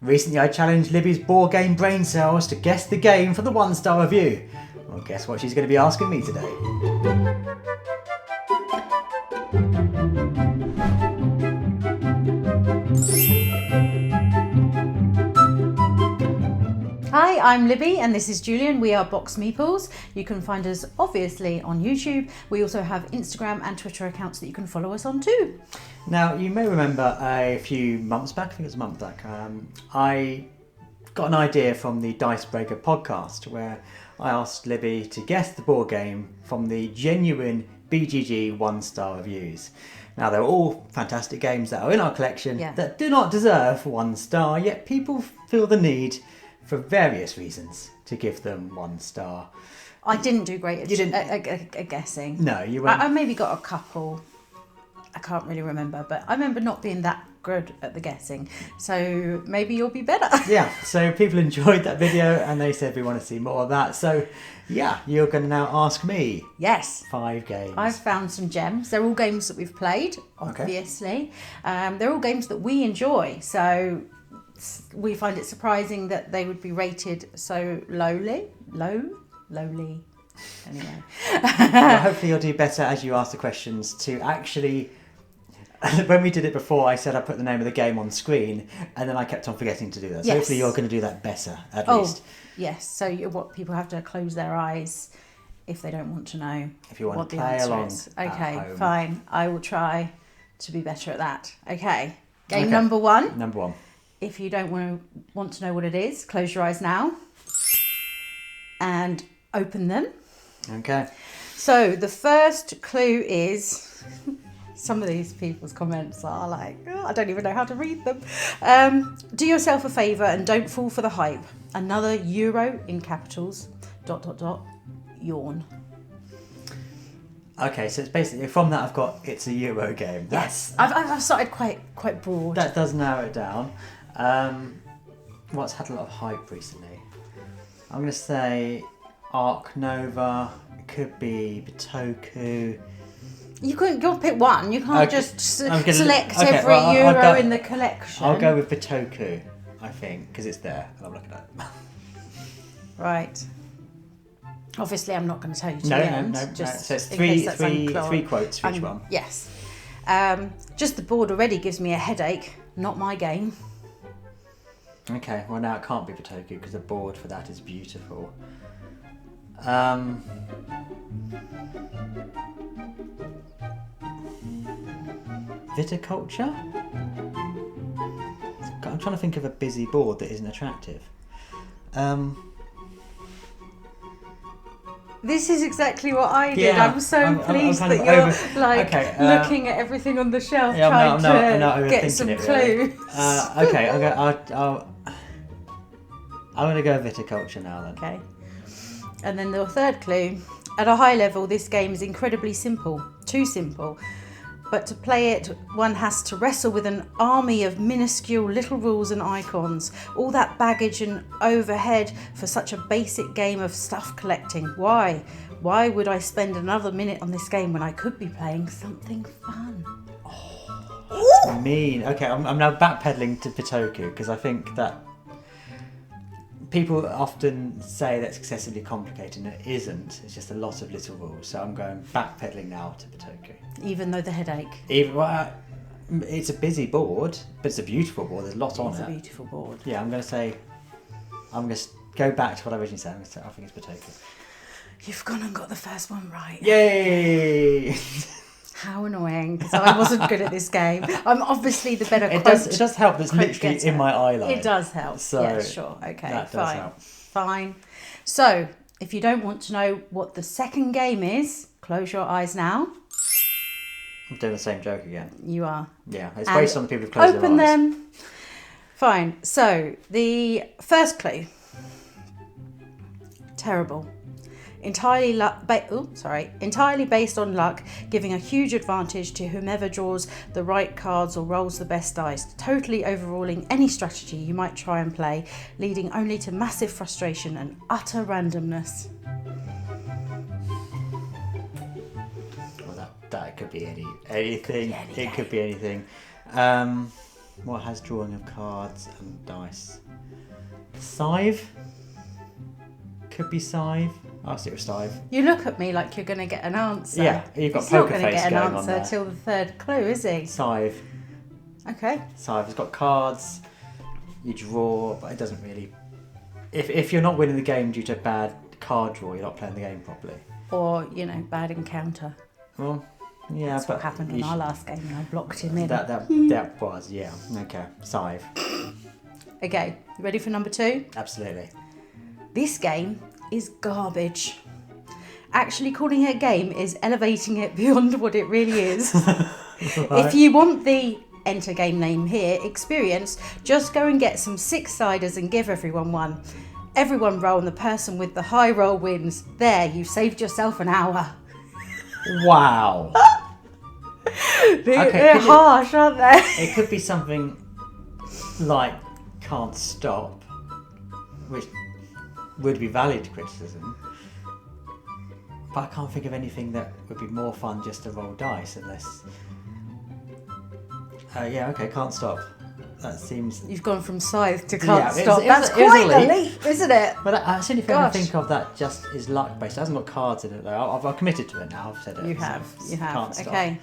Recently I challenged Libby's board game brain cells to guess the game for the 1-star review. Well, guess what she's going to be asking me today? Hi, I'm Libby and this is Julian. We are Box Meeples. You can find us obviously on YouTube. We also have Instagram and Twitter accounts that you can follow us on too. Now, you may remember a few months back, I think it was a month back, I got an idea from the Dicebreaker podcast where I asked Libby to guess the board game from the genuine BGG 1-star reviews. Now, they're all fantastic games that are in our collection that do not deserve 1 star, yet people feel the need for various reasons to give them 1 star. I didn't do great at guessing. No, you weren't. I maybe got a couple. I can't really remember, but I remember not being that good at the guessing. So maybe you'll be better. Yeah, so people enjoyed that video and they said we want to see more of that. So yeah, you're going to now ask me. Yes. 5 games. I've found some gems. They're all games that we've played, obviously. Okay. They're all games that we enjoy. So we find it surprising that they would be rated so lowly. Anyway. Well, hopefully you'll do better as you ask the questions to actually... When we did it before, I said I put the name of the game on screen and then I kept on forgetting to do that. So hopefully you're going to do that better, at least. Yes. So what people have to close their eyes if they don't want to know. If you want what to play along Okay, fine. I will try to be better at that. Okay. Game number 1. Number 1. If you don't want to know what it is, close your eyes now and open them. Okay. So the first clue is... Some of these people's comments are like, I don't even know how to read them. Do yourself a favour and don't fall for the hype. Another Euro in capitals, ... yawn. Okay, so it's basically, from that I've got, it's a Euro game. Yes, I've started quite broad. That does narrow it down. What's had a lot of hype recently? I'm going to say Arc Nova, it could be Bitoku. You can't pick one. You can't just select every Euro in the collection. I'll go with Bitoku, I think, because it's there and I'm looking at it. Right. Obviously, I'm not going to tell you to the end. No. So it's three quotes for each one. Yes. Just the board already gives me a headache. Not my game. Okay, well now it can't be Bitoku because the board for that is beautiful. Viticulture? I'm trying to think of a busy board that isn't attractive. This is exactly what I did. Yeah, I'm so pleased that you're looking at everything on the shelf trying to get some clues. Okay, I'm going to go viticulture now then. Okay. And then the third clue. At a high level, this game is incredibly simple. Too simple. But to play it, one has to wrestle with an army of minuscule little rules and icons. All that baggage and overhead for such a basic game of stuff collecting. Why? Why would I spend another minute on this game when I could be playing something fun? Oh, that's mean. Okay, I'm now backpedaling to Bitoku because I think that people often say that's excessively complicated and it isn't. It's just a lot of little rules. So I'm going backpedaling now to Bitoku. Even though the headache? It's a busy board, but it's a beautiful board. There's a lot on it. It's a beautiful board. Yeah, I'm going to go back to what I originally said. I think it's Bitoku. You've gone and got the first one right. Yay! How annoying, because I wasn't good at this game. I'm obviously the better It does help. That's literally in my eye line. It does help. So yeah, sure. Okay, that fine. Does help. Fine. So, if you don't want to know what the second game is, close your eyes now. I'm doing the same joke again. You are. Yeah, it's based on the people who've closed their eyes. Open them. Fine. So, the first clue. Terrible. Entirely based on luck, giving a huge advantage to whomever draws the right cards or rolls the best dice, totally overruling any strategy you might try and play, leading only to massive frustration and utter randomness. Well, that could be anything. It could be anything. What has drawing of cards and dice? Scythe? Could be Scythe. I'll stick with Scythe. You look at me like you're going to get an answer. Yeah, you've got He's poker not going to face get going an on answer there. till the third clue, is he? Scythe. Okay. Scythe has got cards. You draw, but it doesn't really. If you're not winning the game due to bad card draw, you're not playing the game properly. Or, bad encounter. Well, yeah, That's but what happened in our last game and I blocked him in. That was, yeah. Okay, Scythe. Okay, you ready for number 2? Absolutely. This game is garbage. Actually calling it a game is elevating it beyond what it really is. Right. If you want the enter game name here experience, just go and get some 6-siders and give everyone one. Everyone roll and the person with the high roll wins. There, you've saved yourself an hour. Wow. They're harsh, aren't they? It could be something like Can't Stop, which would be valid criticism. But I can't think of anything that would be more fun just to roll dice unless... yeah, okay, Can't Stop. That seems... You've gone from Scythe to Can't Yeah, Stop. it was That's a quite a leap. leap, isn't it? But that's the only thing I Gosh. think of that just is luck based. It hasn't got cards in it though. I've committed to it now. I've said it. You so have. You have. Can't Stop. Okay.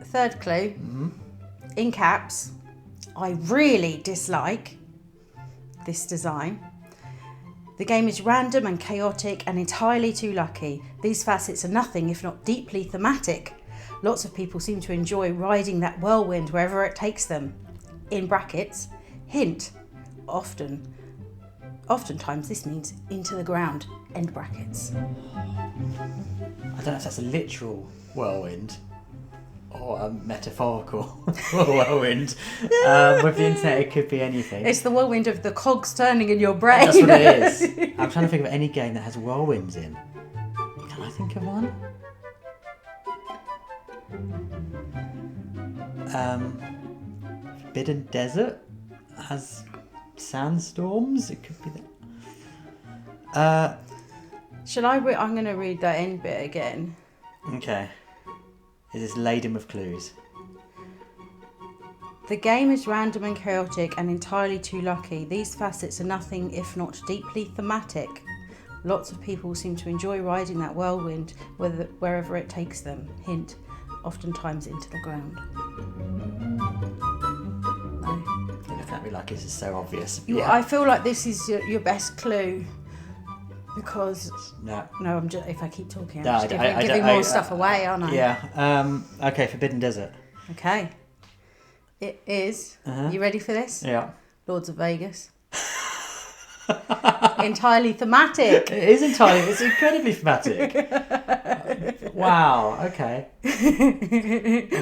Third clue. Mm-hmm. In caps, I really dislike this design. The game is random and chaotic and entirely too lucky. These facets are nothing if not deeply thematic. Lots of people seem to enjoy riding that whirlwind wherever it takes them. In brackets, hint, oftentimes this means into the ground, end brackets. I don't know if that's a literal whirlwind or a metaphorical whirlwind. With the internet, it could be anything. It's the whirlwind of the cogs turning in your brain. That's what it is. I'm trying to think of any game that has whirlwinds in. Can I think of one? Forbidden Desert has sandstorms. It could be that. Shall I? I'm going to read that end bit again. Okay. Is this laden with clues? The game is random and chaotic and entirely too lucky. These facets are nothing if not deeply thematic. Lots of people seem to enjoy riding that whirlwind wherever it takes them. Hint, oftentimes into the ground. No. You're looking at me like this is so obvious. I feel like this is your best clue because No. I'm just, if I keep talking, I'm No, just I giving don't- more stuff away, aren't I? Yeah. Okay, Forbidden Desert. Okay. It is. Uh-huh. You ready for this? Yeah. Lords of Vegas. Entirely thematic. It is entirely. It's incredibly thematic. Wow. Okay.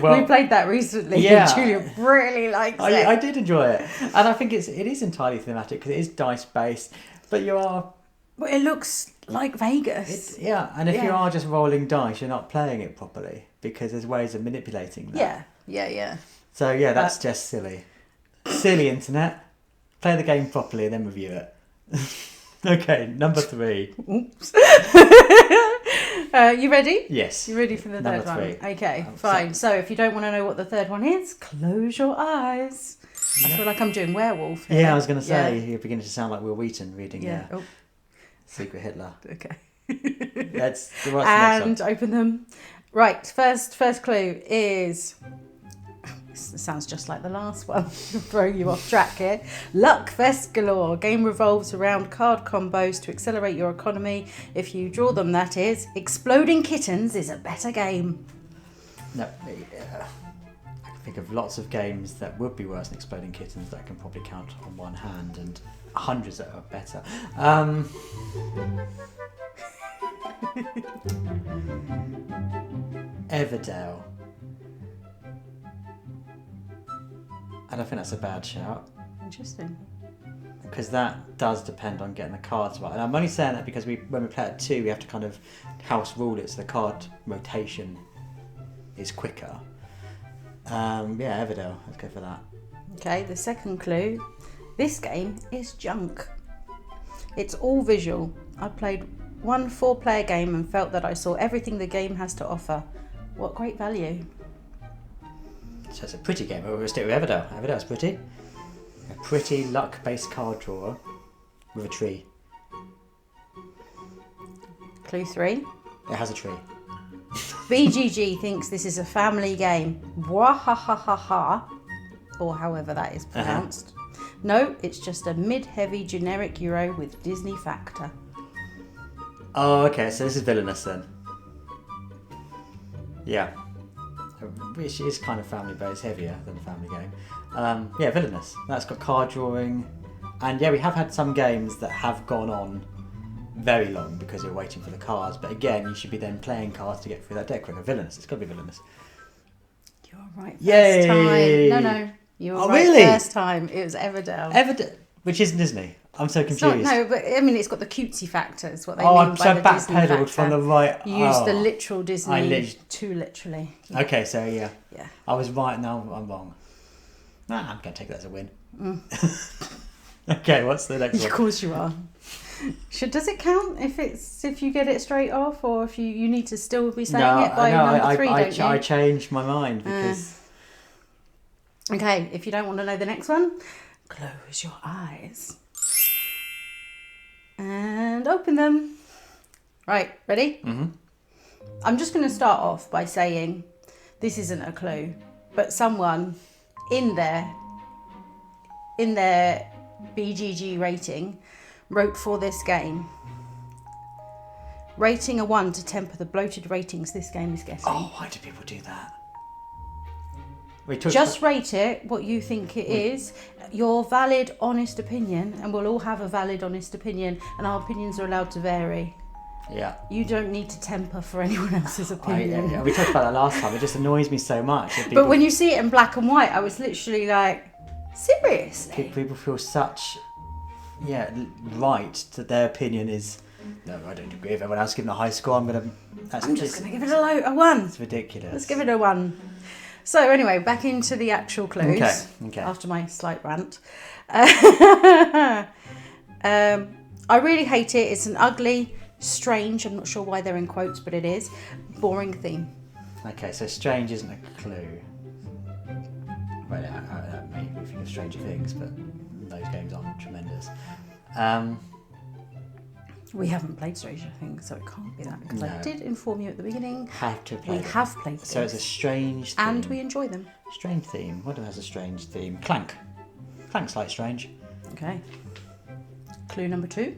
Well, We played that recently. Yeah. And Julia really likes it. I did enjoy it, and I think it is entirely thematic because it is dice based. But you are. But it looks like Vegas. And if you Yeah. are just rolling dice, you're not playing it properly because there's ways of manipulating that. Yeah. So yeah, that's just silly. Silly internet. Play the game properly and then review it. Okay, number 3. Oops. You ready? Yes. You ready for the Number third 3. one? Okay, fine. So if you don't want to know what the third one is, close your eyes. I feel like I'm doing werewolf here. Yeah, I was going to say, you're beginning to sound like Will Wheaton reading Yeah. Oh, Secret Hitler. okay. That's the right And next one. open them. Right, first clue is... This sounds just like the last one. Throw you off track here. Luck Fest galore. Game revolves around card combos to accelerate your economy. If you draw them, that is. Exploding Kittens is a better game. No, I can think of lots of games that would be worse than Exploding Kittens that I can probably count on one hand, and hundreds that are better. Everdale. I don't think that's a bad shout, Interesting. because that does depend on getting the cards right. And I'm only saying that because when we play at 2, we have to kind of house rule it so the card rotation is quicker. Everdale. Let's go for that. Okay, the second clue. This game is junk. It's all visual. I played one 4-player game and felt that I saw everything the game has to offer. What great value. So it's a pretty game. We'll stick with Everdell. Everdell's pretty. A pretty luck-based card drawer with a tree. Clue 3. It has a tree. BGG thinks this is a family game. Wahahaha. Or however that is pronounced. No, it's just a mid-heavy generic Euro with Disney factor. Oh, okay, so this is villainous then. Yeah. Which is kind of family, but it's heavier than a family game. Yeah, villainous. That's got card drawing. And yeah, we have had some games that have gone on very long because you're waiting for the cards. But again, you should be then playing cards to get through that deck quicker. Villainous. It's got to be villainous. You're right first Yay! time. No. You were right really? first time. It was Everdell. Everdell, which isn't Disney. I'm so confused. It's not, no, but I mean, it's got the cutesy factor. Is what they Oh, mean I'm by so the Disney factor. backpedaled from the right. You used the literal Disney too literally. Yeah. Okay, so yeah. Yeah. I was right, now I'm wrong. Nah, I'm going to take that as a win. Okay, what's the next one? Of course you are. Does it count if you get it straight off, or if you need to still be saying it by number 3, don't you? I changed my mind because... Okay, if you don't want to know the next one, close your eyes. And open them. Right, ready? Mm-hmm. I'm just going to start off by saying this isn't a clue, but someone in their BGG rating wrote for this game, rating a 1 to temper the bloated ratings this game is getting. Oh, why do people do that? Just rate it what you think it is, your valid, honest opinion, and we'll all have a valid, honest opinion, and our opinions are allowed to vary. Yeah. You don't need to temper for anyone else's opinion. We talked about that last time. It just annoys me so much. But when you see it in black and white, I was literally like, seriously? People feel such, right that their opinion is, no, I don't agree. If everyone else is giving a high score, I'm just going to give it a 1. It's ridiculous. Let's give it a 1. So anyway, back into the actual clues. Okay. After my slight rant. I really hate it. It's an ugly, strange, I'm not sure why they're in quotes, but it is, boring theme. Okay, so strange isn't a clue. Well, that made me think of Stranger Things, but those games aren't tremendous. We haven't played Stranger Things, so it can't be that, because I did inform you at the beginning. Have played them. So it's a strange theme. And we enjoy them. Strange theme. What has a strange theme? Clank. Clank's like strange. Okay. Clue number 2.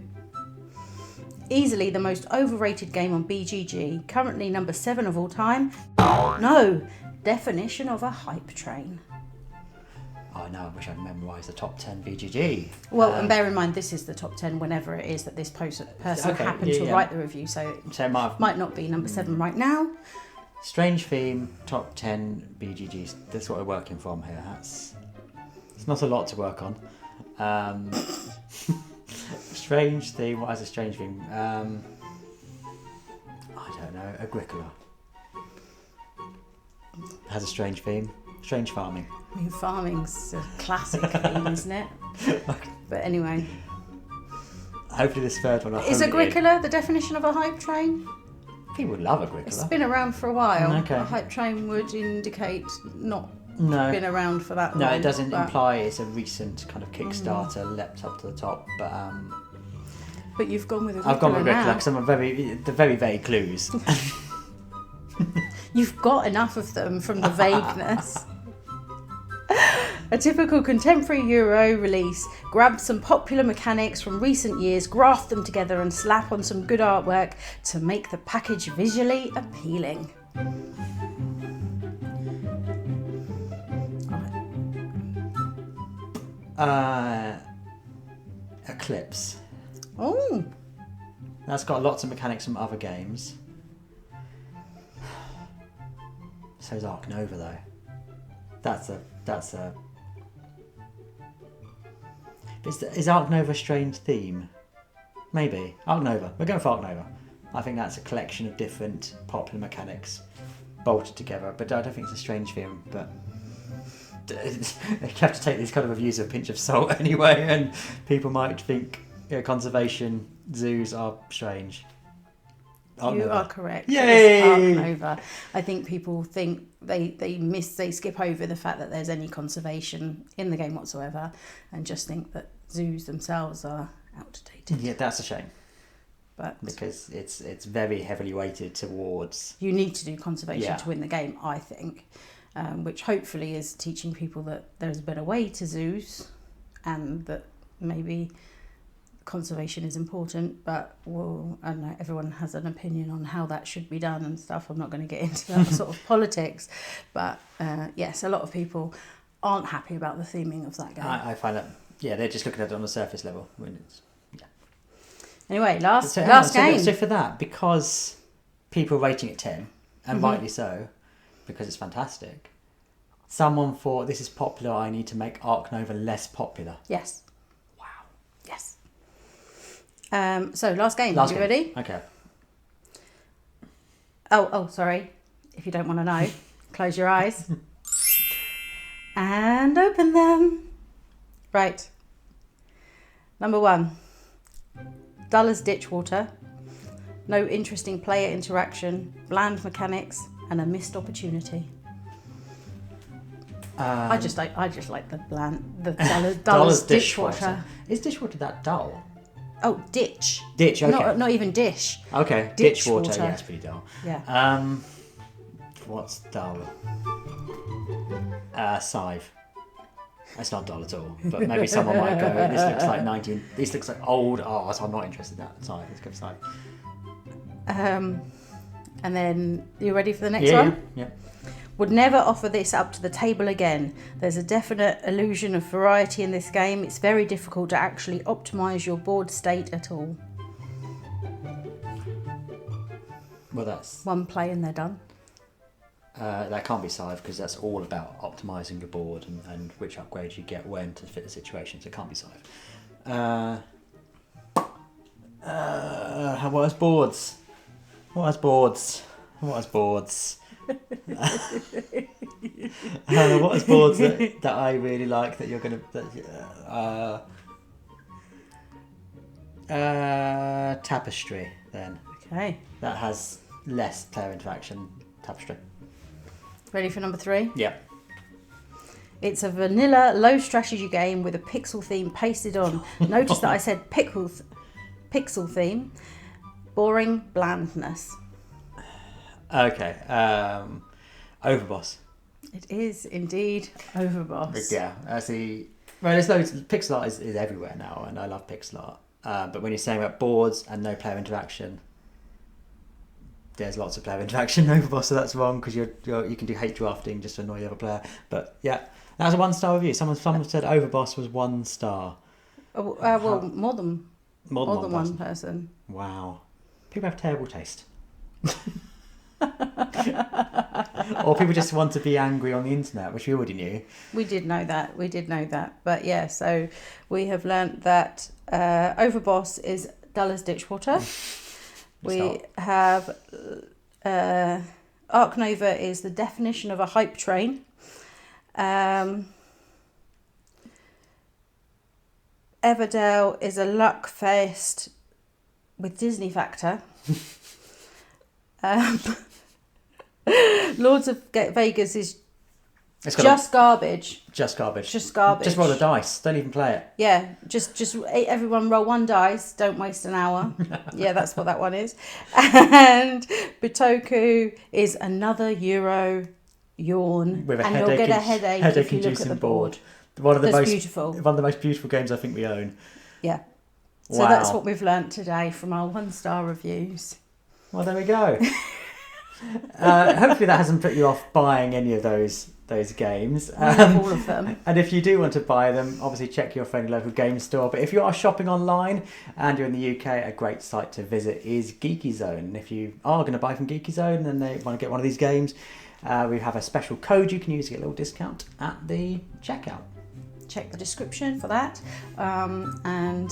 Easily the most overrated game on BGG. Currently number 7 of all time. No. Definition of a hype train. Oh no, I wish I'd memorised the top 10 BGG. Well, and bear in mind, this is the top 10 whenever it is that this person happened to write the review, so it might not be number 7 right now. Strange theme, top 10 BGGs. That's what we're working from here. It's not a lot to work on. Strange theme, what has a strange theme? I don't know, Agricola. Has a strange theme. Strange farming. I mean, farming's a classic theme, isn't it? But anyway. Hopefully this third one... Is Agricola the definition of a hype train? People love Agricola. It's been around for a while. Okay. A hype train would indicate not been around for that long. No, it doesn't imply it's a recent kind of Kickstarter leapt up to the top, but you've gone with Agricola. I've gone with Agricola because I'm the very vague clues. You've got enough of them from the vagueness. A typical contemporary Euro release. Grab some popular mechanics from recent years, graft them together and slap on some good artwork to make the package visually appealing. Eclipse. Oh. That's got lots of mechanics from other games. So's Ark Nova though. That's a. Is Ark Nova a strange theme? Maybe. Ark Nova. We're going for Ark Nova. I think that's a collection of different popular mechanics bolted together, but I don't think it's a strange theme. But you have to take these kind of reviews with a pinch of salt anyway, and people might think conservation zoos are strange. You are correct. Yay! It's Ark Nova. I think people think they skip over the fact that there's any conservation in the game whatsoever, and just think that zoos themselves are outdated. Yeah, that's a shame. But because it's very heavily weighted towards. You need to do conservation to win the game, I think, which hopefully is teaching people that there's a better way to zoos, and that maybe conservation is important, but I don't know, everyone has an opinion on how that should be done and stuff. I'm not going to get into that sort of politics, but yes, a lot of people aren't happy about the theming of that game. I find that, they're just looking at it on the surface level. When it's, Anyway, last game. So for that, because people are rating it 10, and rightly so, because it's fantastic, someone thought, this is popular, I need to make Ark Nova less popular. Yes. Wow. Yes. So last game. Are you ready? Okay. Oh, sorry. If you don't want to know, close your eyes and open them. Right. Number 1. Dull as ditch water. No interesting player interaction. Bland mechanics and a missed opportunity. I just like the dull as dishwater. Is dishwater that dull? Oh, ditch. Ditch, okay. Not even dish. Okay, Ditch water. water. Yeah, it's pretty dull. Yeah. What's dull? Scythe. It's not dull at all, but maybe someone might go, this looks like old art, I'm not interested in that. Scythe, let's go Scythe. And then, you ready for the next one? Yeah. Would never offer this up to the table again. There's a definite illusion of variety in this game. It's very difficult to actually optimise your board state at all. Well, that's... One play and they're done. That can't be Scythe, because that's all about optimising your board and which upgrades you get when to fit the situation, so it can't be Scythe. What has boards? What has boards? What has boards? What is boards that I really like that you're going to... Tapestry, then. Okay. That has less player interaction. Tapestry. Ready for number 3? Yeah. It's a vanilla low strategy game with a pixel theme pasted on. Notice that I said pixel theme. Boring blandness. Okay. Overboss. It is indeed Overboss. Yeah. There's loads. Pixel art is everywhere now, and I love pixel art. But when you're saying about boards and no player interaction, there's lots of player interaction in Overboss, so that's wrong, because you can do hate drafting just to annoy the other player. But yeah, that was a 1-star review. Someone said Overboss was 1 star. Well, more than one person. Wow. People have terrible taste. Or people just want to be angry on the internet, which we already knew. We did know that. But yeah, so we have learnt that Overboss is dull as ditch water. We have Ark Nova is the definition of a hype train. Everdell is a luck fest with Disney factor. Lords of Vegas is just garbage. Just garbage. Just garbage. Just roll the dice. Don't even play it. Yeah, just everyone roll 1 dice. Don't waste an hour. Yeah, that's what that one is. And Bitoku is another Euro yawn, with a and headache, you'll get a headache if you look at the board. One of the Beautiful. most beautiful games I think we own. Yeah. So Wow. that's what we've learnt today from our 1-star reviews. Well, there we go. Hopefully that hasn't put you off buying any of those games. All of them. And if you do want to buy them, obviously check your friendly local game store. But if you are shopping online and you're in the UK, a great site to visit is Geekyzone. And if you are going to buy from Geekyzone and they want to get one of these games, we have a special code you can use to get a little discount at the checkout. Check the description for that. And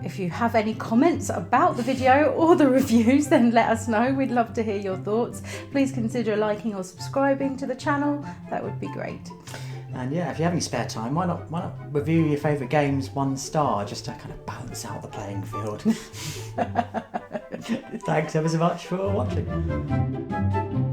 if you have any comments about the video or the reviews, then let us know. We'd love to hear your thoughts. Please consider liking or subscribing to the channel. That would be great. And yeah, if you have any spare time, why not review your favourite games 1 star, just to kind of balance out the playing field. Thanks ever so much for watching.